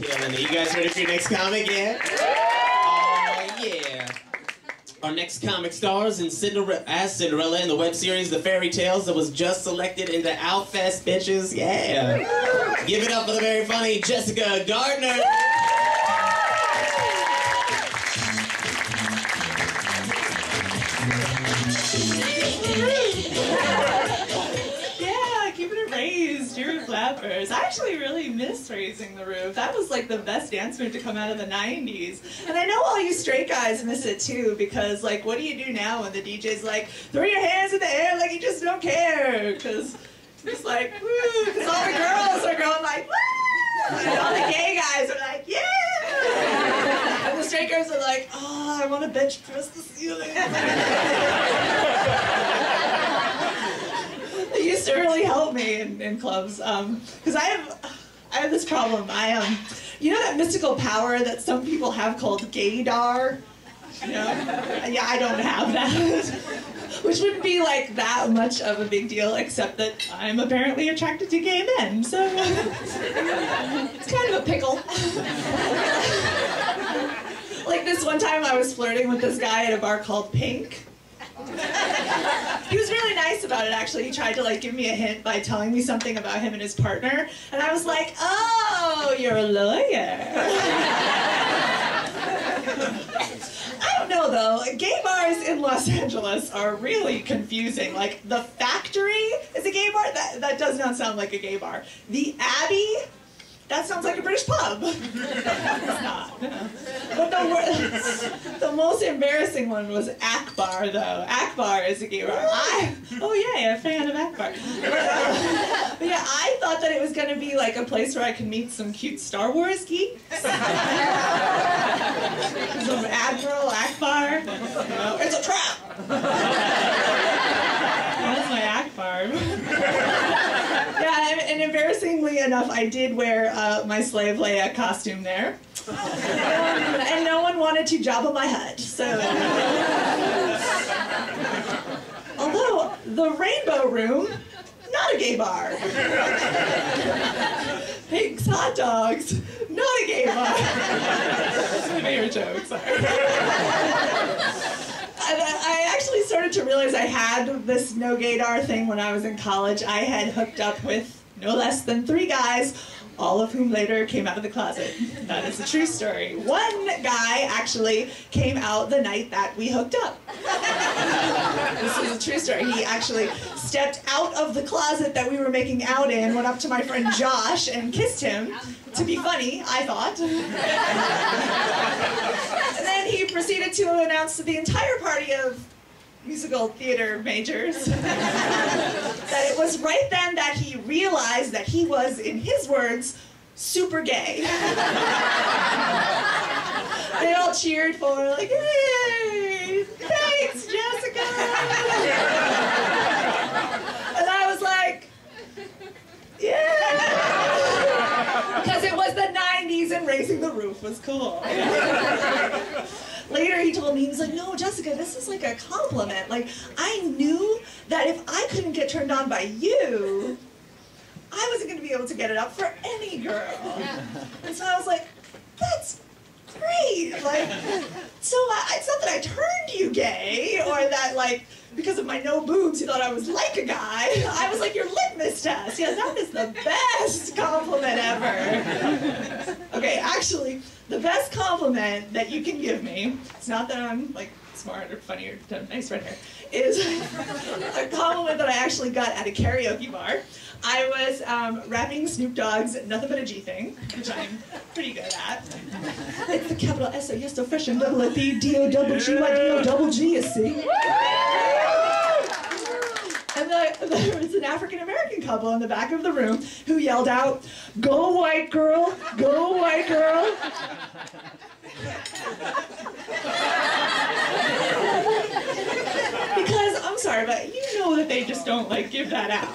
Killing it. You guys ready for your next comic yet? Oh, yeah. Our next comic stars as Cinderella in the web series The Fairy Tales that was just selected into Outfest, bitches. Yeah. Give it up for the very funny Jessica Gardner. Flappers. I actually really miss Raising the Roof. That was like the best dance move to come out of the 90s. And I know all you straight guys miss it too, because like, what do you do now when the DJ's like, throw your hands in the air like you just don't care? Because it's like, woo, because all the girls are going like, woo! And all the gay guys are like, yeah! And the straight girls are like, oh, I want to bench press the ceiling. It used to really help me in clubs, because I have this problem. You know that mystical power that some people have called gaydar? You know? Yeah, I don't have that. Which wouldn't be like that much of a big deal, except that I'm apparently attracted to gay men, so it's kind of a pickle. Like this one time I was flirting with this guy at a bar called Pink. He was really nice about it, actually. He tried to like give me a hint by telling me something about him and his partner, and I was like, oh, you're a lawyer. I don't know though, gay bars in Los Angeles are really confusing. Like the Factory is a gay bar? That does not sound like a gay bar. The Abbey? That sounds like a British pub. It's not. No. But the most embarrassing one was Akbar, though. Akbar is a gay bar. Oh yeah, a fan of Akbar. But yeah, I thought that it was going to be like a place where I could meet some cute Star Wars geeks. Some Admiral Akbar. No, it's a trap. That's my Akbar. Yeah, and embarrassingly enough, I did wear my Slave Leia costume there. And no one wanted to Jabba my hut, so... Although, the Rainbow Room, not a gay bar. Pink's Hot Dogs, not a gay bar. That's my favorite joke, sorry. I actually started to realize I had this no gaydar thing when I was in college. I had hooked up with no less than 3 guys, all of whom later came out of the closet. That is a true story. One guy actually came out the night that we hooked up. This is a true story. He actually stepped out of the closet that we were making out in, went up to my friend Josh and kissed him. To be funny, I thought. And then he proceeded to announce to the entire party of musical theater majors that it was right then that he realized that he was, in his words, super gay. They all cheered for him, like, hey, thanks, Jessica. And I was like, yeah. Because it was the 90s and Raising the Roof was cool. Later he told me, he was like, no, Jessica, this is like a compliment. Like, I knew that if I couldn't get turned on by you, I wasn't going to be able to get it up for any girl. And so I was like, that's great. Like, so it's not that I turned you gay, or that, like, because of my no boobs, you thought I was like a guy. I was like your litmus test. Yeah, that is the best compliment ever. Okay, actually, the best compliment that you can give me, it's not that I'm like smart or funny or nice red hair, is a compliment that I actually got at a karaoke bar. I was rapping Snoop Dogg's Nothing But a G Thing, which I'm pretty good at. It's the capital S, yes, so fresh and double F-E, D-O-double-G-Y-D-O-double-G, you see. And there was an African-American couple in the back of the room who yelled out, "Go white girl, go white girl." Because, I'm sorry, but you know that they just don't, like, give that out.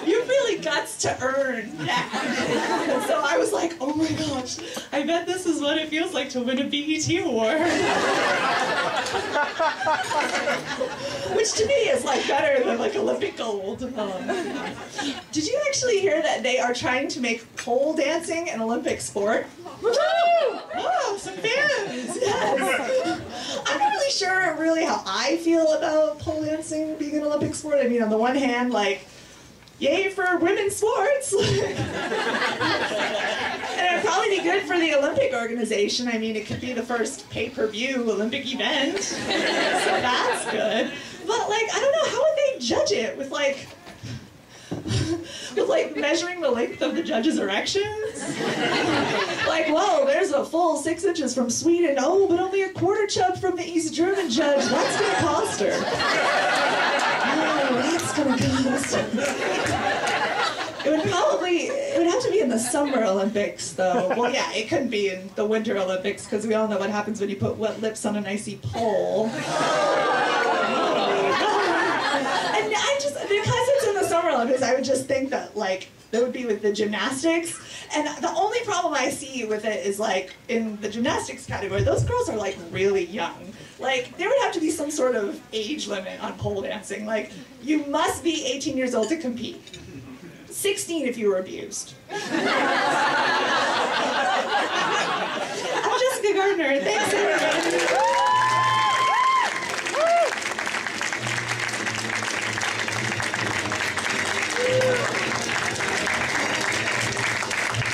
You really the guts to earn that. And so I was like, oh my gosh, I bet this is what it feels like to win a BET award. Which to me is like better than like Olympic gold. Did you actually hear that they are trying to make pole dancing an Olympic sport? Oh, some fans, yes. I'm not really sure how I feel about pole dancing being an Olympic sport. I mean, on the one hand, like, yay for women's sports. And it'd probably be good for the Olympic organization. I mean, it could be the first pay-per-view Olympic event. So that's good. But, like, I don't know, how would they judge it with, like, measuring the length of the judge's erections? Like, whoa, there's a full 6 inches from Sweden. Oh, but only a quarter chub from the East German judge. That's gonna cost her. Oh, that's gonna cost her. It would have to be in the Summer Olympics, though. Well, yeah, it couldn't be in the Winter Olympics, because we all know what happens when you put wet lips on an icy pole. And because it's in the Summer Olympics, I would just think that, like, that would be with the gymnastics. And the only problem I see with it is, like, in the gymnastics category, those girls are, like, really young. Like, there would have to be some sort of age limit on pole dancing. Like, you must be 18 years old to compete. 16 if you were abused. I'm Jessica Gardner. Thanks, everybody.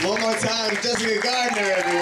One more time, Jessica Gardner, everybody.